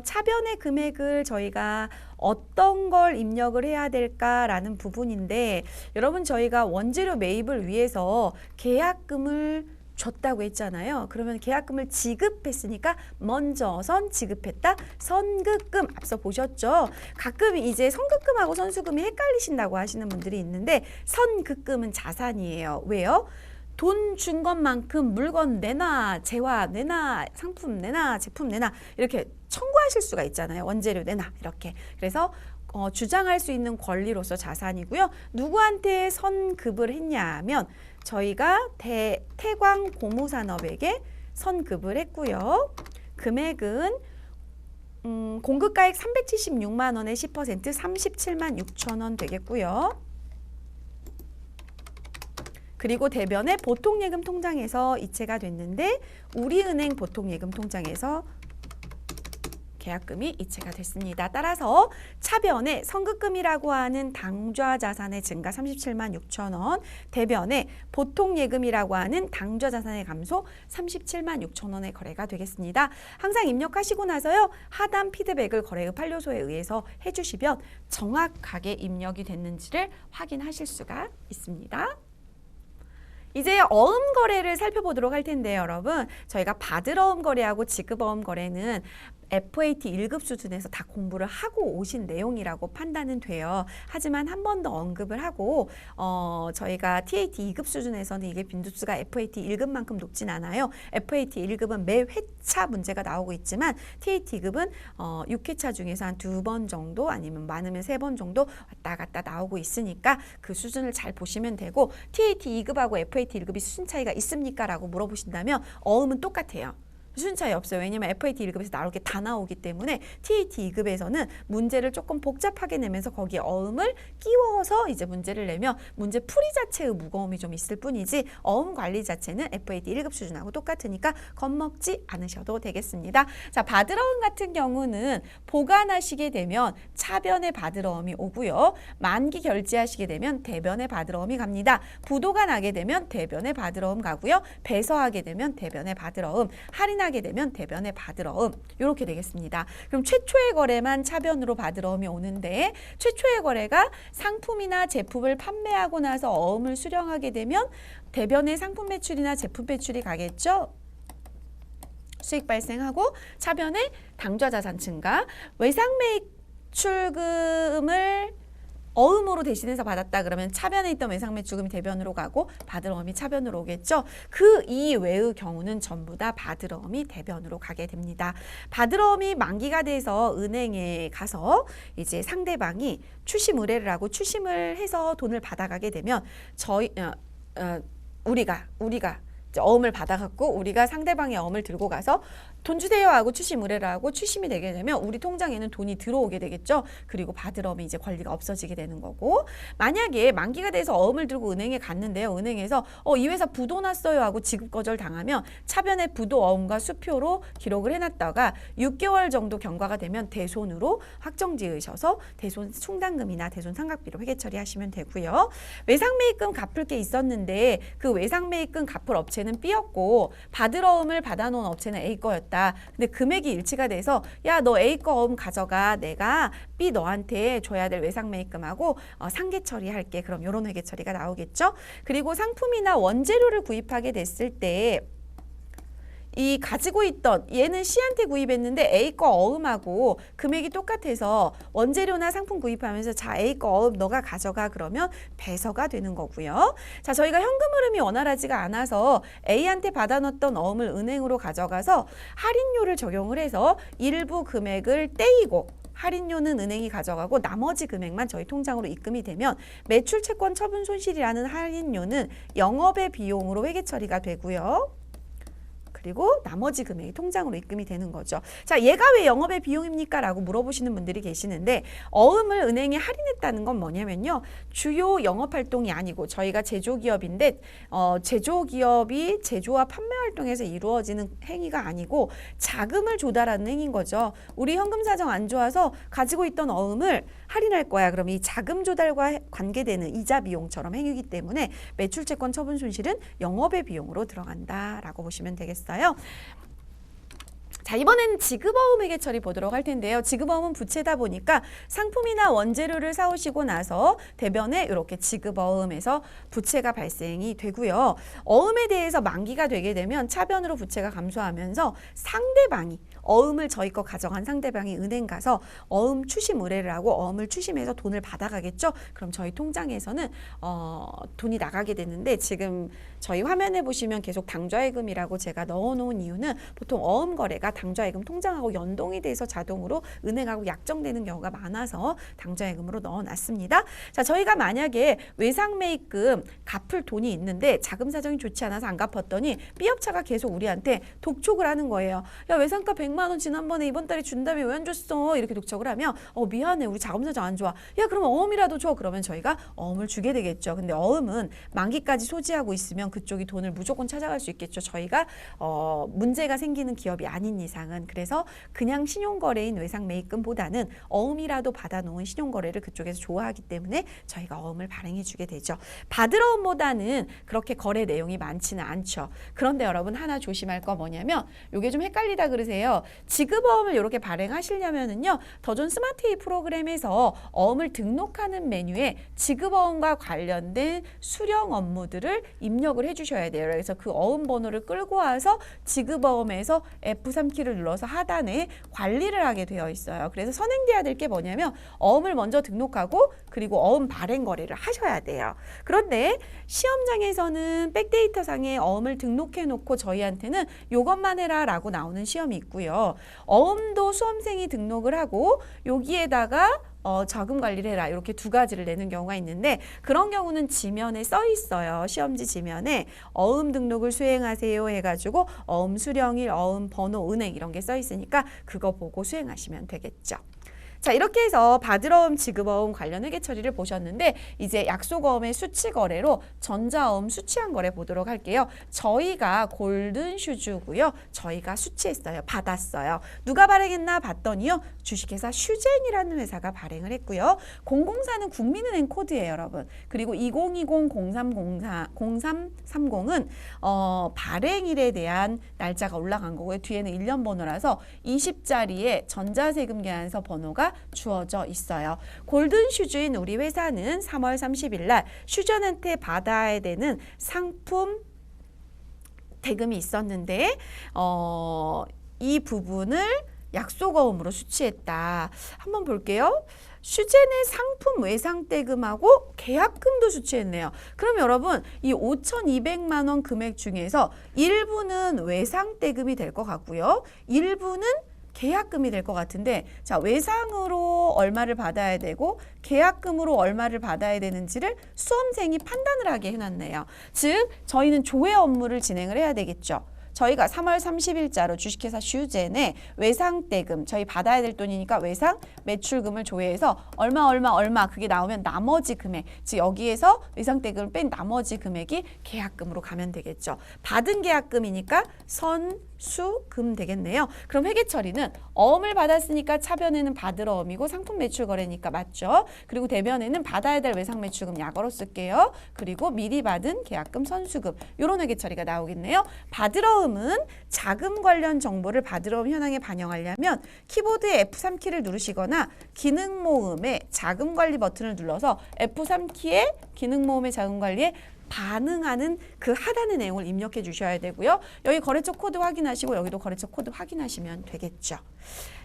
차변의 금액을 저희가 어떤 걸 입력을 해야 될까라는 부분인데 여러분 저희가 원재료 매입을 위해서 계약금을 줬다고 했잖아요. 그러면 계약금을 지급했으니까 먼저 지급했다. 선급금 앞서 보셨죠? 가끔 이제 선급금하고 선수금이 헷갈리신다고 하시는 분들이 있는데 선급금은 자산이에요. 왜요? 돈 준 것만큼 물건 내놔, 재화 내놔, 상품 내놔, 제품 내놔 이렇게 청구하실 수가 있잖아요. 원재료 내놔 이렇게. 그래서 주장할 수 있는 권리로서 자산이고요. 누구한테 선급을 했냐면 저희가 태광 고무산업에게 선급을 했고요. 금액은 공급가액 376만 원의 10% 37만 6천 원 되겠고요. 그리고 대변의 보통예금 통장에서 이체가 됐는데 우리은행 보통예금 통장에서 계약금이 이체가 됐습니다. 따라서 차변에 선급금이라고 하는 당좌 자산의 증가 37만 6천 원, 대변에 보통예금이라고 하는 당좌 자산의 감소 37만 6천 원의 거래가 되겠습니다. 항상 입력하시고 나서요. 하단 피드백을 거래액 판료소에 의해서 해주시면 정확하게 입력이 됐는지를 확인하실 수가 있습니다. 이제 어음 거래를 살펴보도록 할 텐데요, 여러분. 저희가 받을 어음 거래하고 지급 어음 거래는 FAT 1급 수준에서 다 공부를 하고 오신 내용이라고 판단은 돼요. 하지만 한 번 더 언급을 하고 저희가 TAT 2급 수준에서는 이게 빈도수가 FAT 1급만큼 높진 않아요. FAT 1급은 매 회차 문제가 나오고 있지만 TAT 2급은 6회차 중에서 한 2번 정도 아니면 많으면 3번 정도 왔다 갔다 나오고 있으니까 그 수준을 잘 보시면 되고 TAT 2급하고 FAT 1급이 수준 차이가 있습니까? 라고 물어보신다면 어음은 똑같아요. 수준 차이 없어요. 왜냐면 FAT 1급에서 나올 게 다 나오기 때문에 TAT 2급에서는 문제를 조금 복잡하게 내면서 거기에 어음을 끼워서 이제 문제를 내면 문제 풀이 자체의 무거움이 좀 있을 뿐이지 어음 관리 자체는 FAT 1급 수준하고 똑같으니까 겁먹지 않으셔도 되겠습니다. 자, 바드러움 같은 경우는 보관하시게 되면 차변에 바드러움이 오고요. 만기 결제하시게 되면 대변에 바드러움이 갑니다. 부도가 나게 되면 대변에 바드러움 가고요. 배서하게 되면 대변에 바드러움, 할인하게 되면 대변에 바드러움 이렇게 되겠습니다. 그럼 최초의 거래만 차변으로 바드러움이 오는데 최초의 거래가 상품이나 제품을 판매하고 나서 어음을 수령하게 되면 대변에 상품 매출이나 제품 매출이 가겠죠. 수익 발생하고 차변에 당좌자산 증가, 외상 매출금을 어음으로 대신해서 받았다 그러면 차변에 있던 외상 매출금이 대변으로 가고 바드러움이 차변으로 오겠죠. 그 이외의 경우는 전부 다 바드러움이 대변으로 가게 됩니다. 바드러움이 만기가 돼서 은행에 가서 이제 상대방이 추심 의뢰를 하고 추심을 해서 돈을 받아가게 되면 우리가 어음을 받아갖고 우리가 상대방의 어음을 들고 가서 돈 주세요 하고 추심 의뢰를 하고 추심이 되게 되면 우리 통장에는 돈이 들어오게 되겠죠. 그리고 바드러움이 이제 권리가 없어지게 되는 거고, 만약에 만기가 돼서 어음을 들고 은행에 갔는데요. 은행에서 이 회사 부도 났어요 하고 지급 거절 당하면 차변에 부도 어음과 수표로 기록을 해놨다가 6개월 정도 경과가 되면 대손으로 확정 지으셔서 대손 충당금이나 대손 상각비로 회계 처리하시면 되고요. 외상매입금 갚을 게 있었는데 그 외상매입금 갚을 업체는 B였고 바드러움을 받아놓은 업체는 A 거였다. 근데 금액이 일치가 돼서 야, 너 A 거 어음 가져가. 내가 B 너한테 줘야 될 외상매입금하고 상계 처리할게. 그럼 이런 회계 처리가 나오겠죠. 그리고 상품이나 원재료를 구입하게 됐을 때 이 가지고 있던 얘는 C한테 구입했는데 A 거 어음하고 금액이 똑같아서 원재료나 상품 구입하면서 자, A 거 어음 너가 가져가 그러면 배서가 되는 거고요. 자, 저희가 현금 흐름이 원활하지가 않아서 A한테 받아놓던 어음을 은행으로 가져가서 할인료를 적용을 해서 일부 금액을 떼이고 할인료는 은행이 가져가고 나머지 금액만 저희 통장으로 입금이 되면 매출채권 처분 손실이라는 할인료는 영업의 비용으로 회계 처리가 되고요. 그리고 나머지 금액이 통장으로 입금이 되는 거죠. 자, 얘가 왜 영업의 비용입니까? 라고 물어보시는 분들이 계시는데 어음을 은행에 할인했다는 건 뭐냐면요. 주요 영업활동이 아니고 저희가 제조기업인데 제조기업이 제조와 판매활동에서 이루어지는 행위가 아니고 자금을 조달하는 행위인 거죠. 우리 현금 사정 안 좋아서 가지고 있던 어음을 할인할 거야. 그럼 이 자금 조달과 관계되는 이자 비용처럼 행위이기 때문에 매출채권 처분 손실은 영업의 비용으로 들어간다라고 보시면 되겠어요. 자, 이번에는 지급어음 회계 처리 보도록 할 텐데요. 지급어음은 부채다 보니까 상품이나 원재료를 사오시고 나서 대변에 이렇게 지급어음에서 부채가 발생이 되고요. 어음에 대해서 만기가 되게 되면 차변으로 부채가 감소하면서 상대방이 어음을 저희 거 가져간 상대방이 은행 가서 어음 추심 의뢰를 하고 어음을 추심해서 돈을 받아가겠죠. 그럼 저희 통장에서는 돈이 나가게 되는데 지금 저희 화면에 보시면 계속 당좌예금이라고 제가 넣어놓은 이유는 보통 어음 거래가 당좌예금 통장하고 연동이 돼서 자동으로 은행하고 약정되는 경우가 많아서 당좌예금으로 넣어놨습니다. 자, 저희가 만약에 외상매입금 갚을 돈이 있는데 자금 사정이 좋지 않아서 안 갚았더니 B업체가 계속 우리한테 독촉을 하는 거예요. 야, 외상가 100만 원 지난번에 이번 달에 준다며 왜 안 줬어? 이렇게 독촉을 하면 미안해, 우리 자금 사정 안 좋아. 야, 그럼 어음이라도 줘. 그러면 저희가 어음을 주게 되겠죠. 근데 어음은 만기까지 소지하고 있으면 그쪽이 돈을 무조건 찾아갈 수 있겠죠. 저희가 문제가 생기는 기업이 아닌 이상은. 그래서 그냥 신용거래인 외상매입금보다는 어음이라도 받아놓은 신용거래를 그쪽에서 좋아하기 때문에 저희가 어음을 발행해 주게 되죠. 받으러움보다는 그렇게 거래 내용이 많지는 않죠. 그런데 여러분 하나 조심할 거 뭐냐면 이게 좀 헷갈리다 그러세요. 지급어음을 이렇게 발행하시려면은요, 더존 스마트이 프로그램에서 어음을 등록하는 메뉴에 지급어음과 관련된 수령 업무들을 입력을 해주셔야 돼요. 그래서 그 어음 번호를 끌고 와서 지급어음에서 F3 F3키를 눌러서 하단에 관리를 하게 되어 있어요. 그래서 선행돼야 될 게 뭐냐면 어음을 먼저 등록하고 그리고 어음 발행 거래를 하셔야 돼요. 그런데 시험장에서는 백데이터상에 어음을 등록해 놓고 저희한테는 요것만 해라 라고 나오는 시험이 있고요. 어음도 수험생이 등록을 하고 여기에다가 자금 관리를 해라 이렇게 두 가지를 내는 경우가 있는데 그런 경우는 지면에 써 있어요. 시험지 지면에 어음 등록을 수행하세요 해가지고 어음 수령일, 어음 번호, 은행 이런 게 써 있으니까 그거 보고 수행하시면 되겠죠. 자, 이렇게 해서 받을어음, 지급어음 관련 회계 처리를 보셨는데 이제 약속어음의 수치 거래로 전자어음 수취한 거래 보도록 할게요. 저희가 골든슈즈고요. 저희가 수취했어요. 받았어요. 누가 발행했나 봤더니요. 주식회사 슈젠이라는 회사가 발행을 했고요. 004는 국민은행 코드예요, 여러분. 그리고 2020-0330은 발행일에 대한 날짜가 올라간 거고요. 뒤에는 1년 번호라서 20자리에 전자세금 계산서 번호가 주어져 있어요. 골든슈즈인 우리 회사는 3월 30일 날 슈전한테 받아야 되는 상품 대금이 있었는데 이 부분을 약속어음으로 수취했다. 한번 볼게요. 슈젠의 상품 외상대금하고 계약금도 수취했네요. 그럼 여러분 이 5,200만 원 금액 중에서 일부는 외상대금이 될 것 같고요. 일부는 계약금이 될 것 같은데 자 외상으로 얼마를 받아야 되고 계약금으로 얼마를 받아야 되는지를 수험생이 판단을 하게 해놨네요. 즉 저희는 조회 업무를 진행을 해야 되겠죠. 저희가 3월 30일자로 주식회사 슈젠에 외상대금 저희 받아야 될 돈이니까 외상 매출금을 조회해서 얼마 그게 나오면 나머지 금액 즉 여기에서 외상대금을 뺀 나머지 금액이 계약금으로 가면 되겠죠. 받은 계약금이니까 선수금 되겠네요. 그럼 회계처리는 어음을 받았으니까 차변에는 받을 어음이고 상품 매출 거래니까 맞죠. 그리고 대변에는 받아야 될 외상 매출금 약어로 쓸게요. 그리고 미리 받은 계약금 선수금 이런 회계처리가 나오겠네요. 받을 어음 은 자금 관련 정보를 받을어음 현황에 반영하려면 키보드의 F3키를 누르시거나 기능 모음의 자금 관리 버튼을 눌러서 F3키의 기능 모음의 자금 관리에 반응하는 그 하단의 내용을 입력해 주셔야 되고요. 여기 거래처 코드 확인하시고 여기도 거래처 코드 확인하시면 되겠죠.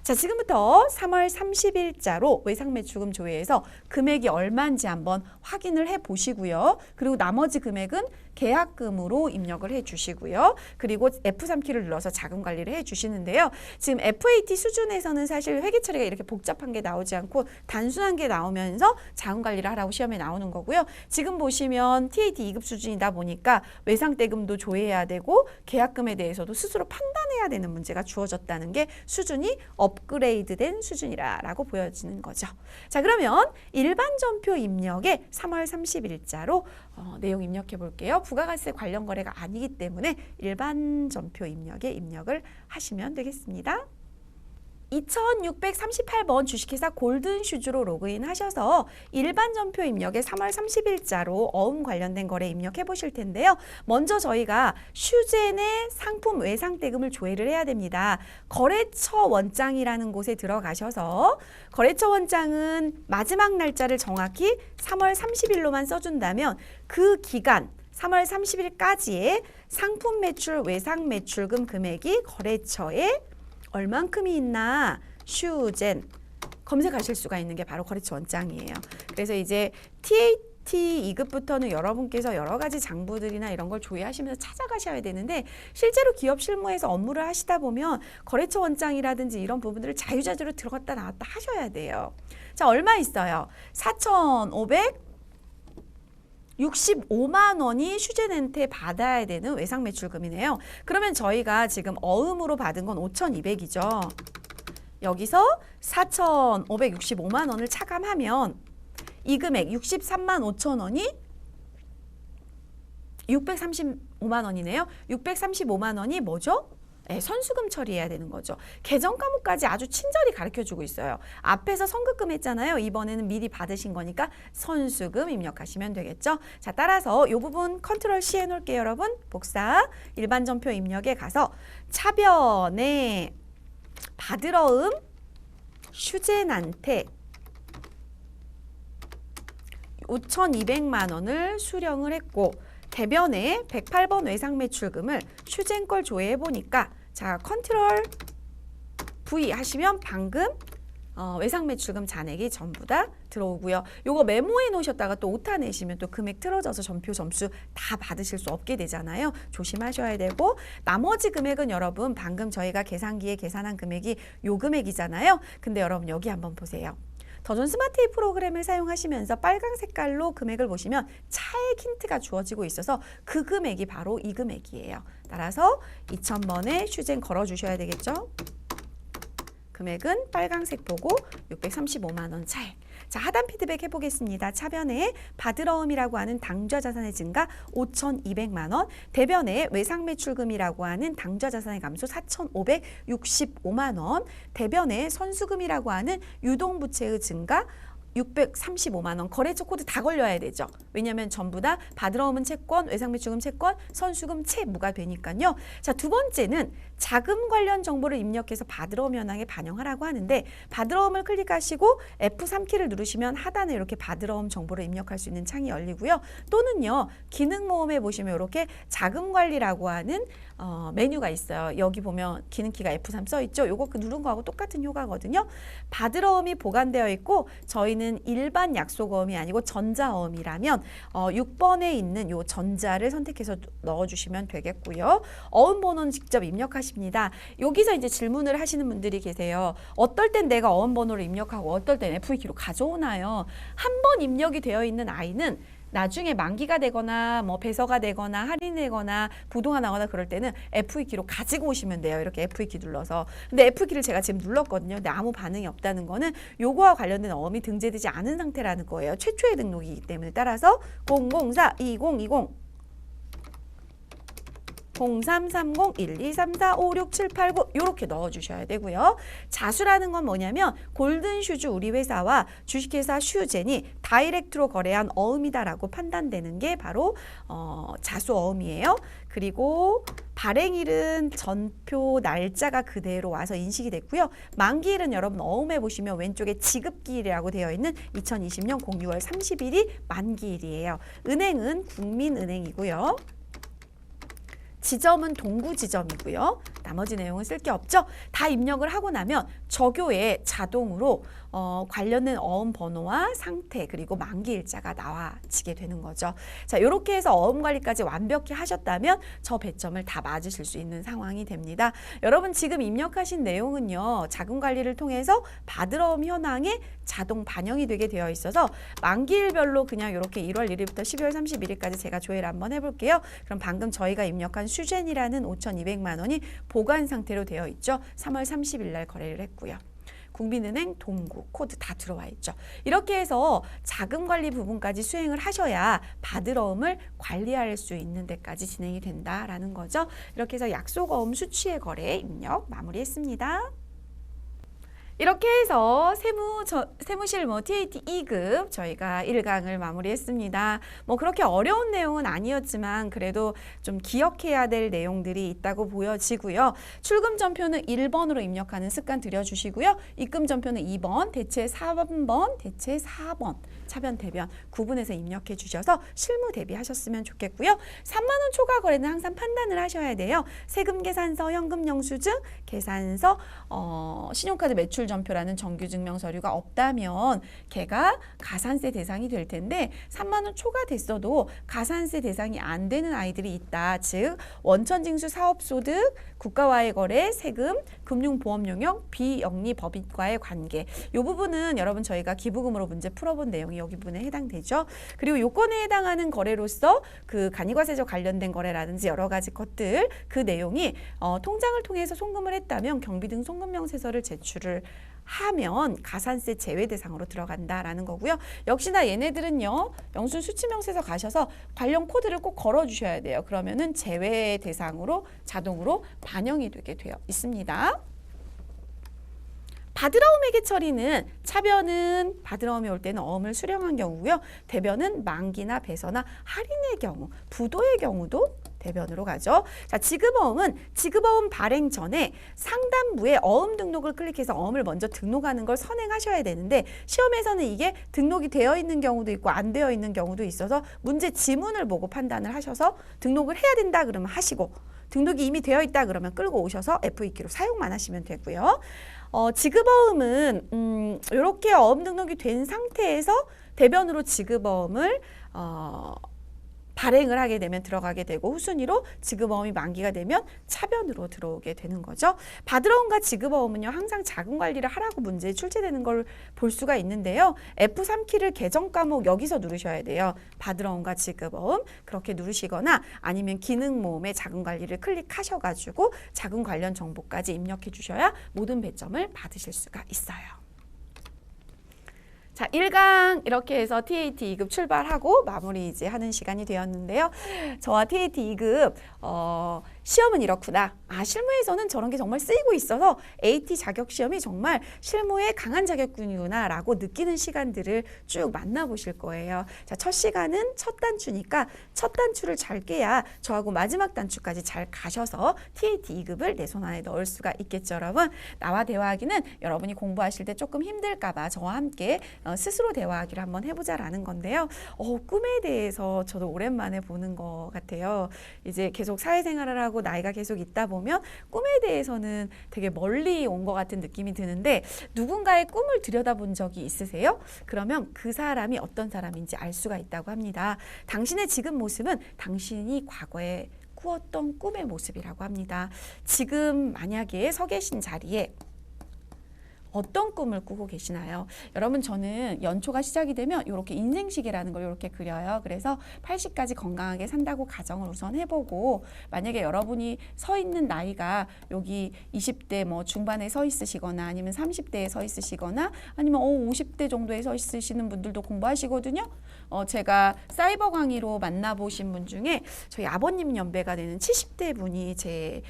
자, 지금부터 3월 30일자로 외상매출금 조회해서 금액이 얼마인지 한번 확인을 해 보시고요. 그리고 나머지 금액은 계약금으로 입력을 해 주시고요. 그리고 F3키를 눌러서 자금 관리를 해 주시는데요. 지금 FAT 수준에서는 사실 회계 처리가 이렇게 복잡한 게 나오지 않고 단순한 게 나오면서 자금 관리를 하라고 시험에 나오는 거고요. 지금 보시면 TAT 2급 수준이다 보니까 외상대금도 조회해야 되고 계약금에 대해서도 스스로 판단해야 되는 문제가 주어졌다는 게 수준이 업그레이드된 수준이라고 보여지는 거죠. 자, 그러면 일반 전표 입력에 3월 30일자로 내용 입력해 볼게요. 부가가세 관련 거래가 아니기 때문에 일반 전표 입력에 입력을 하시면 되겠습니다. 2638번 주식회사 골든슈즈로 로그인 하셔서 일반 전표 입력에 3월 30일자로 어음 관련된 거래 입력해 보실 텐데요. 먼저 저희가 슈젠의 상품 외상대금을 조회를 해야 됩니다. 거래처 원장이라는 곳에 들어가셔서 거래처 원장은 마지막 날짜를 정확히 3월 30일로만 써준다면 그 기간 3월 30일까지의 상품 매출 외상 매출금 금액이 거래처에 얼만큼이 있나 슈젠 검색하실 수가 있는 게 바로 거래처 원장이에요. 그래서 이제 TAT 2급부터는 여러분께서 여러 가지 장부들이나 이런 걸 조회하시면서 찾아가셔야 되는데 실제로 기업 실무에서 업무를 하시다 보면 거래처 원장이라든지 이런 부분들을 자유자재로 들어갔다 나왔다 하셔야 돼요. 자, 얼마 있어요? 4,565만 원이 슈젠한테 받아야 되는 외상 매출금이네요. 그러면 저희가 지금 어음으로 받은 건 5,200이죠. 여기서 4,565만 원을 차감하면 이 금액 63만 5천 원이 635만 원이네요. 635만 원이 뭐죠? 네, 선수금 처리해야 되는 거죠. 계정 과목까지 아주 친절히 가르쳐주고 있어요. 앞에서 선급금 했잖아요. 이번에는 미리 받으신 거니까 선수금 입력하시면 되겠죠. 자, 따라서 이 부분 컨트롤 C 해놓을게요, 여러분. 복사, 일반 전표 입력에 가서 차변에 받을어음 슈젠한테 5,200만 원을 수령을 했고 대변에 108번 외상 매출금을 슈젠 걸 조회해 보니까 자 컨트롤 V 하시면 방금 외상매출금 잔액이 전부 다 들어오고요. 요거 메모해 놓으셨다가 또 오타 내시면 또 금액 틀어져서 전표 점수 다 받으실 수 없게 되잖아요. 조심하셔야 되고 나머지 금액은 여러분 방금 저희가 계산기에 계산한 금액이 요 금액이잖아요. 근데 여러분 여기 한번 보세요. 더존 스마트이 프로그램을 사용하시면서 빨강 색깔로 금액을 보시면 차액 힌트가 주어지고 있어서 그 금액이 바로 이 금액이에요. 따라서 2,000번에 슈젠 걸어주셔야 되겠죠. 금액은 빨강색 보고 635만 원 차액. 자, 하단 피드백 해보겠습니다. 차변에 받으러움이라고 하는 당좌 자산의 증가 5,200만 원, 대변에 외상매출금이라고 하는 당좌 자산의 감소 4,565만 원, 대변에 선수금이라고 하는 유동부채의 증가 635만 원. 거래처 코드 다 걸려야 되죠. 왜냐하면 전부 다 받으러움은 채권, 외상매출금 채권, 선수금 채무가 되니까요. 자, 두 번째는 자금 관련 정보를 입력해서 받으러움 현황에 반영하라고 하는데 받으러움을 클릭하시고 F3키를 누르시면 하단에 이렇게 받으러움 정보를 입력할 수 있는 창이 열리고요. 또는요. 기능 모음에 보시면 이렇게 자금 관리라고 하는 메뉴가 있어요. 여기 보면 기능키가 F3 써있죠. 요거 누른 거하고 똑같은 효과거든요. 받으러움이 보관되어 있고 저희는 일반 약속어음이 아니고 전자어음이라면 6번에 있는 요 전자를 선택해서 넣어주시면 되겠고요. 어음 번호는 직접 입력하십니다. 여기서 이제 질문을 하시는 분들이 계세요. 어떨 땐 내가 어음 번호를 입력하고 어떨 땐 FAQ로 가져오나요? 한 번 입력이 되어 있는 아이는 나중에 만기가 되거나 뭐 배서가 되거나 할인되거나 부도가 나거나 그럴 때는 F2키로 가지고 오시면 돼요. 이렇게 F2키 눌러서. 근데 F2키를 제가 지금 눌렀거든요. 근데 아무 반응이 없다는 거는 요거와 관련된 어음이 등재되지 않은 상태라는 거예요. 최초의 등록이기 때문에. 따라서 004 2020 0330 1234 5678 9 이렇게 넣어주셔야 되고요. 자수라는 건 뭐냐면 골든슈즈 우리 회사와 주식회사 슈젠이 다이렉트로 거래한 어음이다라고 판단되는 게 바로 자수 어음이에요. 그리고 발행일은 전표 날짜가 그대로 와서 인식이 됐고요. 만기일은 여러분 어음에 보시면 왼쪽에 지급기일이라고 되어 있는 2020년 06월 30일이 만기일이에요. 은행은 국민은행이고요. 지점은 동구지점이고요. 나머지 내용은 쓸 게 없죠. 다 입력을 하고 나면 저교에 자동으로 관련된 어음 번호와 상태 그리고 만기 일자가 나와지게 되는 거죠. 자, 이렇게 해서 어음 관리까지 완벽히 하셨다면 저 배점을 다 맞으실 수 있는 상황이 됩니다. 여러분 지금 입력하신 내용은요. 자금 관리를 통해서 받으러움 현황에 자동 반영이 되게 되어 있어서 만기일별로 그냥 이렇게 1월 1일부터 12월 31일까지 제가 조회를 한번 해볼게요. 그럼 방금 저희가 입력한 슈젠이라는 5,200만 원이 보관 상태로 되어 있죠. 3월 30일 날 거래를 했고요. 국민은행, 동구, 코드 다 들어와 있죠. 이렇게 해서 자금 관리 부분까지 수행을 하셔야 받으러움을 관리할 수 있는 데까지 진행이 된다라는 거죠. 이렇게 해서 약속어음 수취의 거래 입력 마무리했습니다. 이렇게 해서 세무실무 TAT 2급 저희가 1강을 마무리했습니다. 뭐 그렇게 어려운 내용은 아니었지만 그래도 좀 기억해야 될 내용들이 있다고 보여지고요. 출금 전표는 1번으로 입력하는 습관 들여주시고요. 입금 전표는 2번, 대체 3번, 대체 4번 차변, 대변 구분해서 입력해 주셔서 실무 대비하셨으면 좋겠고요. 3만 원 초과 거래는 항상 판단을 하셔야 돼요. 세금 계산서, 현금 영수증, 계산서, 신용카드 매출 전표라는 정규증명 서류가 없다면 걔가 가산세 대상이 될 텐데 3만 원 초과됐어도 가산세 대상이 안 되는 아이들이 있다. 즉 원천징수 사업소득, 국가와의 거래, 세금, 금융보험 용역, 비영리 법인과의 관계 이 부분은 여러분 저희가 기부금으로 문제 풀어본 내용이 여기 부분에 해당되죠. 그리고 요건에 해당하는 거래로서 그 간이과세적 관련된 거래라든지 여러 가지 것들 그 내용이 통장을 통해서 송금을 했다면 경비등 송금명세서를 제출을 하면 가산세 제외 대상으로 들어간다라는 거고요. 역시나 얘네들은요. 영순 수치명세서 가셔서 관련 코드를 꼭 걸어주셔야 돼요. 그러면은 제외 대상으로 자동으로 반영이 되게 되어 있습니다. 받으러움 회계 처리는 차변은 받으러움이 올 때는 어음을 수령한 경우고요. 대변은 만기나 배서나 할인의 경우, 부도의 경우도 대변으로 가죠. 자, 지급어음은 지급어음 발행 전에 상단부에 어음 등록을 클릭해서 어음을 먼저 등록하는 걸 선행하셔야 되는데 시험에서는 이게 등록이 되어 있는 경우도 있고 안 되어 있는 경우도 있어서 문제 지문을 보고 판단을 하셔서 등록을 해야 된다 그러면 하시고 등록이 이미 되어 있다 그러면 끌고 오셔서 FEQ로 사용만 하시면 되고요. 지급어음은 이렇게 어음 등록이 된 상태에서 대변으로 지급어음을 발행을 하게 되면 들어가게 되고 후순위로 지급어음이 만기가 되면 차변으로 들어오게 되는 거죠. 받으러온과 지급어음은요 항상 자금 관리를 하라고 문제에 출제되는 걸 볼 수가 있는데요. F3키를 계정 과목 여기서 누르셔야 돼요. 받으러온과 지급어음 그렇게 누르시거나 아니면 기능 모음의 자금 관리를 클릭하셔가지고 자금 관련 정보까지 입력해 주셔야 모든 배점을 받으실 수가 있어요. 자, 1강 이렇게 해서 TAT 2급 출발하고 마무리 이제 하는 시간이 되었는데요. 저와 TAT 2급 시험은 이렇구나. 실무에서는 저런 게 정말 쓰이고 있어서 AT 자격 시험이 정말 실무에 강한 자격군이구나 라고 느끼는 시간들을 쭉 만나보실 거예요. 자, 첫 시간은 첫 단추니까 첫 단추를 잘 깨야 저하고 마지막 단추까지 잘 가셔서 TAT 2급을 내 손 안에 넣을 수가 있겠죠, 여러분. 나와 대화하기는 여러분이 공부하실 때 조금 힘들까 봐 저와 함께 스스로 대화하기를 한번 해보자라는 건데요. 꿈에 대해서 저도 오랜만에 보는 것 같아요. 이제 계속 사회생활을 하고 나이가 계속 있다 보면 꿈에 대해서는 되게 멀리 온 것 같은 느낌이 드는데 누군가의 꿈을 들여다본 적이 있으세요? 그러면 그 사람이 어떤 사람인지 알 수가 있다고 합니다. 당신의 지금 모습은 당신이 과거에 꾸었던 꿈의 모습이라고 합니다. 지금 만약에 서 계신 자리에 어떤 꿈을 꾸고 계시나요? 여러분 저는 연초가 시작이 되면 이렇게 인생시계라는 걸 이렇게 그려요. 그래서 80까지 건강하게 산다고 가정을 우선 해보고 만약에 여러분이 서 있는 나이가 여기 20대 뭐 중반에 서 있으시거나 아니면 30대에 서 있으시거나 아니면 50대 정도에 서 있으시는 분들도 공부하시거든요. 제가 사이버 강의로 만나보신 분 중에 저희 아버님 연배가 되는 70대 분이 제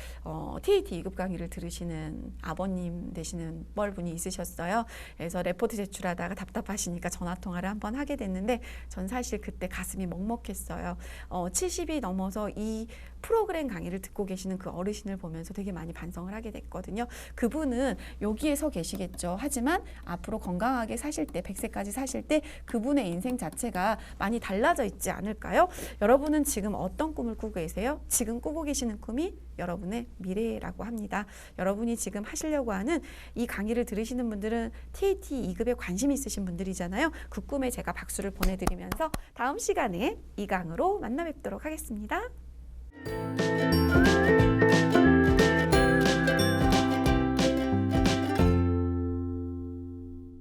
TAT 2급 강의를 들으시는 아버님 되시는 뻘분이 있으셨어요. 그래서 레포트 제출하다가 답답하시니까 전화통화를 한번 하게 됐는데 전 사실 그때 가슴이 먹먹했어요. 70이 넘어서 이 프로그램 강의를 듣고 계시는 그 어르신을 보면서 되게 많이 반성을 하게 됐거든요. 그분은 여기에 서 계시겠죠. 하지만 앞으로 건강하게 사실 때 100세까지 사실 때 그분의 인생 자체가 많이 달라져 있지 않을까요? 여러분은 지금 어떤 꿈을 꾸고 계세요? 지금 꾸고 계시는 꿈이 여러분의 미래라고 합니다. 여러분이 지금 하시려고 하는 이 강의를 들으시는 분들은 TAT 2급에 관심 있으신 분들이잖아요. 그 꿈에 제가 박수를 보내드리면서 다음 시간에 이 강으로 만나 뵙도록 하겠습니다.